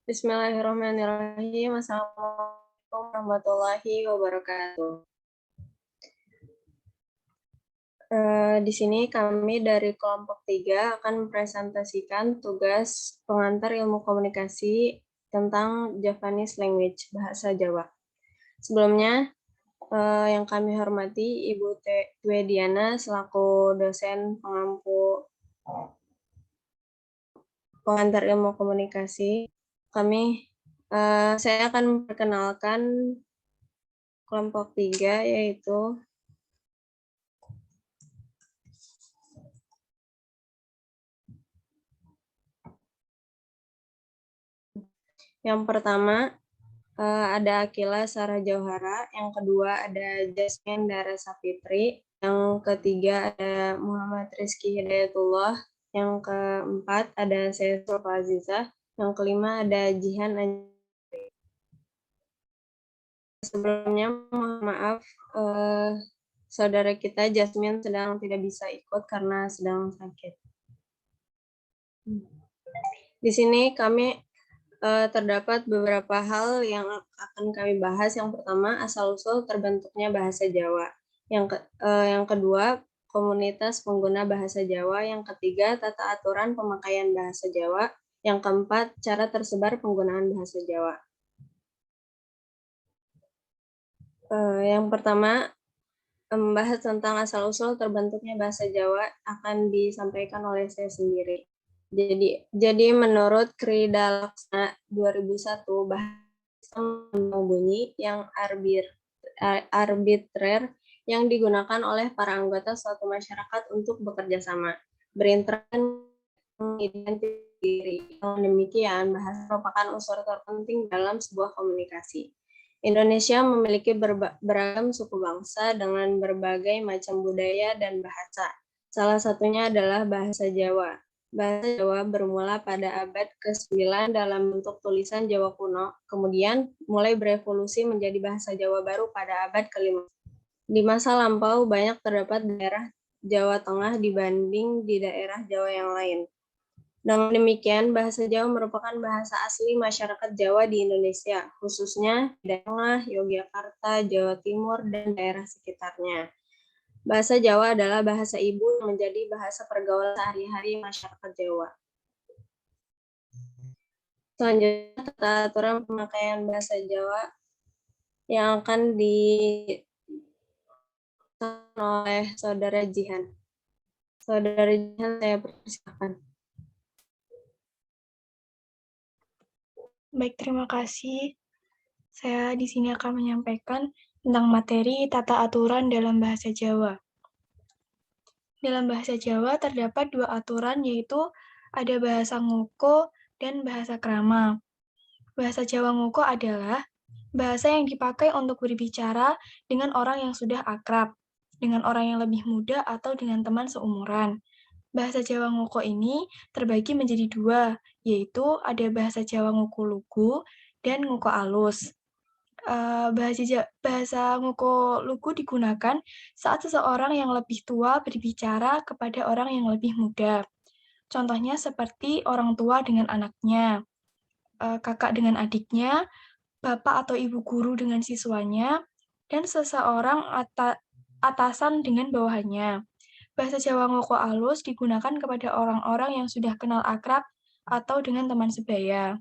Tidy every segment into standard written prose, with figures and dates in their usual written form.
Bismillahirrahmanirrahim. Assalamualaikum warahmatullahi wabarakatuh. Di sini kami dari kelompok 3 akan mempresentasikan tugas pengantar ilmu komunikasi tentang Javanese language, bahasa Jawa. Sebelumnya, yang kami hormati Ibu Twe Diana selaku dosen pengampu pengantar ilmu komunikasi. Saya akan memperkenalkan kelompok 3, yaitu yang pertama ada Akila Sarah Jauhara, yang kedua ada Jasmine Dara Sapitri, yang ketiga ada Muhammad Rizky Hidayatullah, yang keempat ada saya Sulfa Azizah, yang kelima ada Jihan Anjari. Sebelumnya mohon maaf, saudara kita Jasmine sedang tidak bisa ikut karena sedang sakit. Di sini kami terdapat beberapa hal yang akan kami bahas. Yang pertama, asal-usul terbentuknya bahasa Jawa. Yang kedua, komunitas pengguna bahasa Jawa. Yang ketiga, tata aturan pemakaian bahasa Jawa. Yang keempat, cara tersebar penggunaan bahasa Jawa. Yang pertama, membahas tentang asal-usul terbentuknya bahasa Jawa akan disampaikan oleh saya sendiri. Jadi menurut Krida Laksana 2001, bahasa bunyi yang arbitrer yang digunakan oleh para anggota suatu masyarakat untuk bekerja sama, berinteraksi, mengidentifikasi diri. Dengan demikian, bahasa merupakan unsur terpenting dalam sebuah komunikasi. Indonesia memiliki beragam suku bangsa dengan berbagai macam budaya dan bahasa. Salah satunya adalah bahasa Jawa. Bahasa Jawa bermula pada abad ke-9 dalam bentuk tulisan Jawa kuno, kemudian mulai berevolusi menjadi bahasa Jawa baru pada abad ke-5. Di masa lampau banyak terdapat daerah Jawa Tengah dibanding di daerah Jawa yang lain. Dengan demikian, bahasa Jawa merupakan bahasa asli masyarakat Jawa di Indonesia, khususnya di Daerah Tengah, Yogyakarta, Jawa Timur, dan daerah sekitarnya. Bahasa Jawa adalah bahasa ibu yang menjadi bahasa pergaulan sehari-hari masyarakat Jawa. Selanjutnya, tata aturan pemakaian bahasa Jawa yang akan disampaikan oleh Saudara Jihan. Saudara Jihan, saya persilakan. Baik, terima kasih. Saya di sini akan menyampaikan tentang materi tata aturan dalam bahasa Jawa. Dalam bahasa Jawa terdapat dua aturan, yaitu ada bahasa ngoko dan bahasa krama. Bahasa Jawa ngoko adalah bahasa yang dipakai untuk berbicara dengan orang yang sudah akrab, dengan orang yang lebih muda, atau dengan teman seumuran. Bahasa Jawa ngoko ini terbagi menjadi dua, yaitu ada bahasa Jawa ngoko lugu dan ngoko alus. Bahasa ngoko lugu digunakan saat seseorang yang lebih tua berbicara kepada orang yang lebih muda. Contohnya seperti orang tua dengan anaknya, kakak dengan adiknya, bapak atau ibu guru dengan siswanya, dan seseorang atasan dengan bawahannya. Bahasa Jawa ngoko alus digunakan kepada orang-orang yang sudah kenal akrab atau dengan teman sebaya.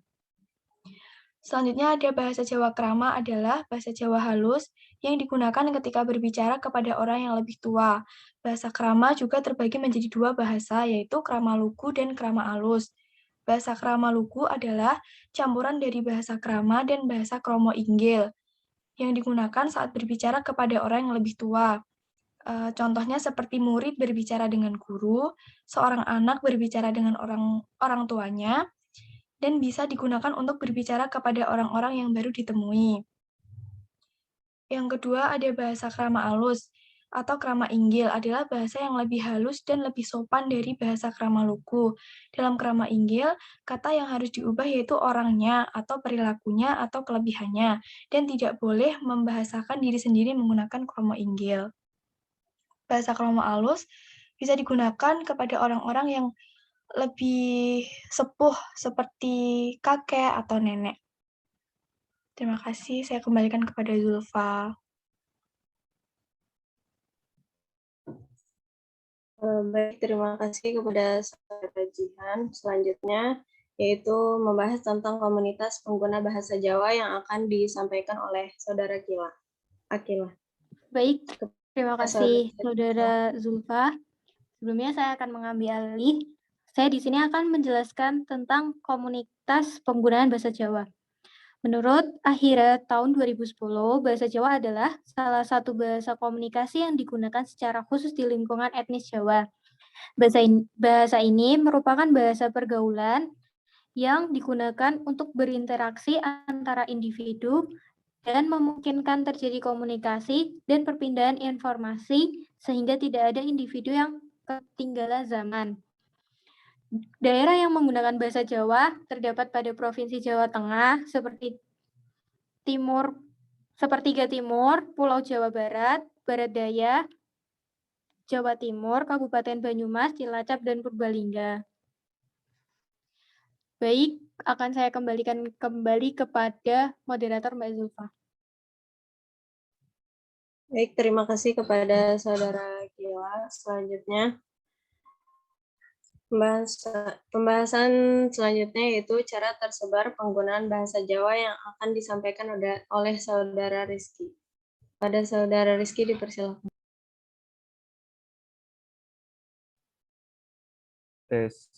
Selanjutnya ada bahasa Jawa krama adalah bahasa Jawa halus yang digunakan ketika berbicara kepada orang yang lebih tua. Bahasa krama juga terbagi menjadi dua bahasa, yaitu krama lugu dan krama alus. Bahasa krama lugu adalah campuran dari bahasa krama dan bahasa kromo inggil yang digunakan saat berbicara kepada orang yang lebih tua. Contohnya seperti murid berbicara dengan guru, seorang anak berbicara dengan orang tuanya, dan bisa digunakan untuk berbicara kepada orang-orang yang baru ditemui. Yang kedua ada bahasa krama alus atau krama inggil, adalah bahasa yang lebih halus dan lebih sopan dari bahasa krama lugu. Dalam krama inggil, kata yang harus diubah yaitu orangnya atau perilakunya atau kelebihannya, dan tidak boleh membahasakan diri sendiri menggunakan krama inggil. Bahasa krama alus bisa digunakan kepada orang-orang yang lebih sepuh seperti kakek atau nenek. Terima kasih, saya kembalikan kepada Zulfa. Baik, terima kasih kepada Saudara Jihan. Selanjutnya, yaitu membahas tentang komunitas pengguna bahasa Jawa yang akan disampaikan oleh Saudara Akila. Baik, terima kasih Saudara. Saudara Zulfa. Sebelumnya saya akan mengambil alih. Saya di sini akan menjelaskan tentang komunitas penggunaan bahasa Jawa. Menurut Akhira tahun 2010, bahasa Jawa adalah salah satu bahasa komunikasi yang digunakan secara khusus di lingkungan etnis Jawa. Bahasa ini merupakan bahasa pergaulan yang digunakan untuk berinteraksi antara individu dan memungkinkan terjadi komunikasi dan perpindahan informasi sehingga tidak ada individu yang ketinggalan zaman. Daerah yang menggunakan bahasa Jawa terdapat pada Provinsi Jawa Tengah seperti Sepertiga Timur, Pulau Jawa Barat, Barat Daya, Jawa Timur, Kabupaten Banyumas, Cilacap, dan Purbalingga. Baik, akan saya kembalikan kembali kepada moderator Mbak Zulfa. Baik, terima kasih kepada Saudara Akila. Selanjutnya, pembahasan selanjutnya yaitu cara tersebar penggunaan bahasa Jawa yang akan disampaikan oleh Saudara Rizky. Pada Saudara Rizky dipersilakan. Tes.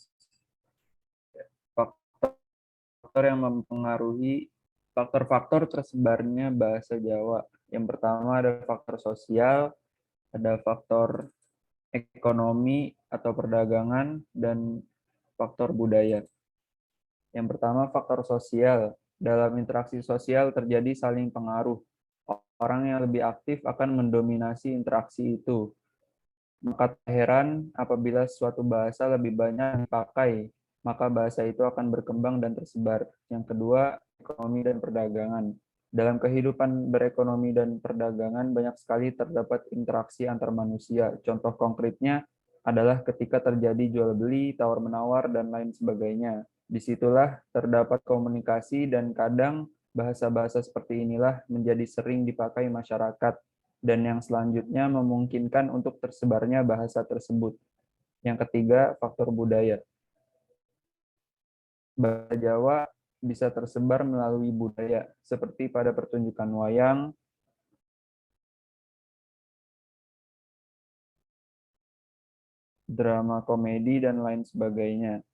Faktor yang mempengaruhi faktor-faktor tersebarnya bahasa Jawa. Yang pertama ada faktor sosial, ada faktor ekonomi atau perdagangan, dan faktor budaya. Yang pertama, faktor sosial. Dalam interaksi sosial terjadi saling pengaruh. Orang yang lebih aktif akan mendominasi interaksi itu. Maka tak heran apabila suatu bahasa lebih banyak dipakai, maka bahasa itu akan berkembang dan tersebar. Yang kedua, ekonomi dan perdagangan. Dalam kehidupan berekonomi dan perdagangan banyak sekali terdapat interaksi antar manusia. Contoh konkretnya adalah ketika terjadi jual beli, tawar-menawar, dan lain sebagainya. Disitulah terdapat komunikasi dan kadang bahasa-bahasa seperti inilah menjadi sering dipakai masyarakat dan yang selanjutnya memungkinkan untuk tersebarnya bahasa tersebut. Yang ketiga, faktor budaya. Bahasa Jawa bisa tersebar melalui budaya, seperti pada pertunjukan wayang, drama komedi, dan lain sebagainya.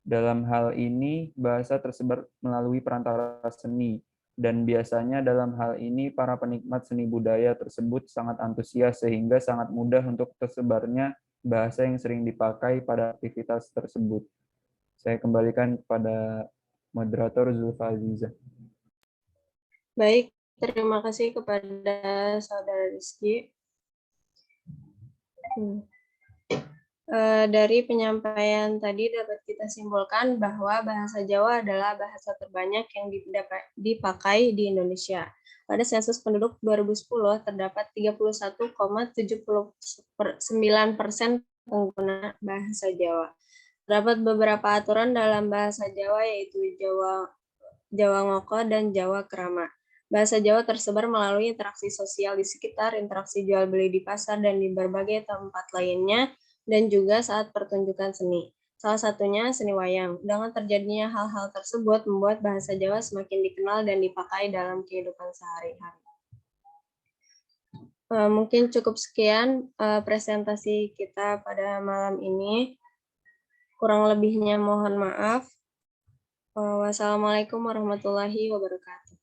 Dalam hal ini, bahasa tersebar melalui perantara seni, dan biasanya dalam hal ini para penikmat seni budaya tersebut sangat antusias sehingga sangat mudah untuk tersebarnya bahasa yang sering dipakai pada aktivitas tersebut. Saya kembalikan kepada moderator Zulfa Aziza. Baik, terima kasih kepada Saudara Rizky. Dari penyampaian tadi dapat kita simpulkan bahwa bahasa Jawa adalah bahasa terbanyak yang dipakai di Indonesia. Pada sensus penduduk 2010 terdapat 31,79% pengguna bahasa Jawa. Terdapat beberapa aturan dalam bahasa Jawa yaitu Jawa Ngoko dan Jawa Krama. Bahasa Jawa tersebar melalui interaksi sosial di sekitar, interaksi jual beli di pasar dan di berbagai tempat lainnya, dan juga saat pertunjukan seni. Salah satunya seni wayang. Dengan terjadinya hal-hal tersebut membuat bahasa Jawa semakin dikenal dan dipakai dalam kehidupan sehari-hari. Mungkin cukup sekian presentasi kita pada malam ini. Kurang lebihnya mohon maaf. Wassalamualaikum warahmatullahi wabarakatuh.